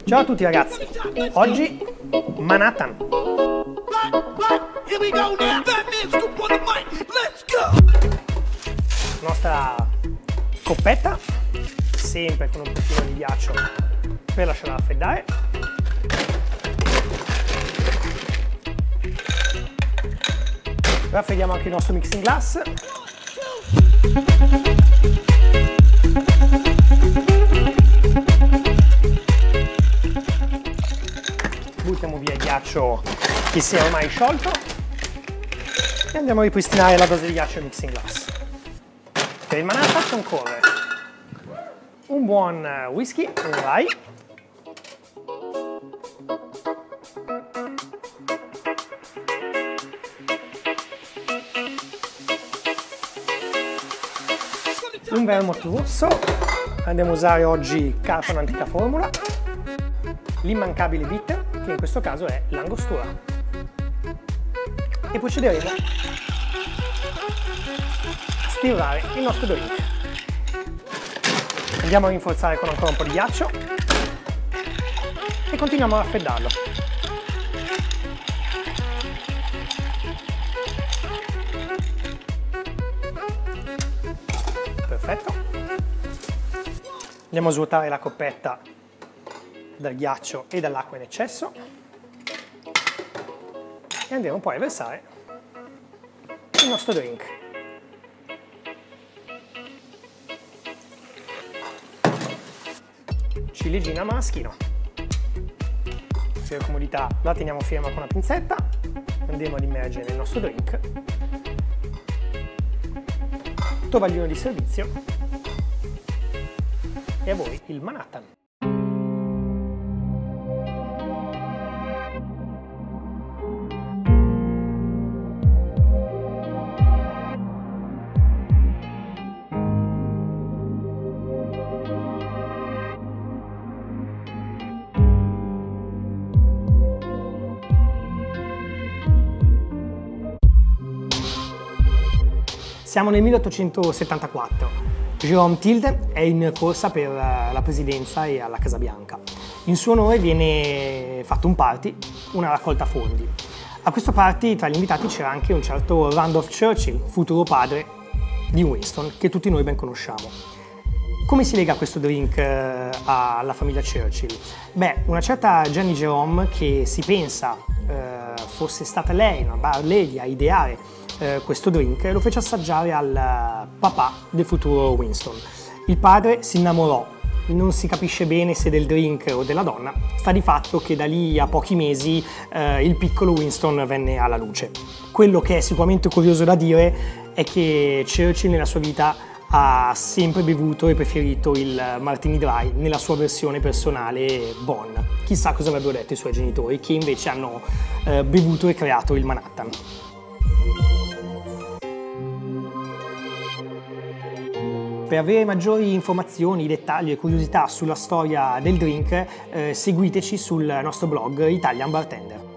Ciao a tutti ragazzi, oggi Manhattan. Nostra coppetta, sempre con un pochino di ghiaccio per lasciarla raffreddare. Raffreddiamo anche il nostro mixing glass. Buttiamo via il ghiaccio che si è ormai sciolto e andiamo a ripristinare la dose di ghiaccio al mixing glass. Per il Manhattan occorre un buon whisky, un rye, un vermouth rosso, andiamo a usare oggi Carpano Antica Formula, l'immancabile bitter, che in questo caso è l'angostura. E procederemo a stirare il nostro drink. Andiamo a rinforzare con ancora un po' di ghiaccio e continuiamo a raffreddarlo. Perfetto. Andiamo a svuotare la coppetta dal ghiaccio e dall'acqua in eccesso e andiamo poi a versare il nostro drink. Ciliegina a maraschino. Per comodità la teniamo ferma con una pinzetta, andiamo ad immergere nel nostro drink. Tovagliolo di servizio e a voi il Manhattan. Siamo nel 1874. Jerome Tilden è in corsa per la presidenza e alla Casa Bianca. In suo onore viene fatto un party, una raccolta fondi. A questo party tra gli invitati c'era anche un certo Randolph Churchill, futuro padre di Winston, che tutti noi ben conosciamo. Come si lega questo drink alla famiglia Churchill? Beh, una certa Jenny Jerome, che si pensa fosse stata lei, una bar lady, a ideare questo drink, lo fece assaggiare al papà del futuro Winston. Il padre si innamorò, non si capisce bene se del drink o della donna, sta di fatto che da lì a pochi mesi il piccolo Winston venne alla luce. Quello che è sicuramente curioso da dire è che Churchill nella sua vita ha sempre bevuto e preferito il Martini Dry nella sua versione personale Bon. Chissà cosa avrebbero detto i suoi genitori, che invece hanno bevuto e creato il Manhattan. Per avere maggiori informazioni, dettagli e curiosità sulla storia del drink, seguiteci sul nostro blog Italian Bartender.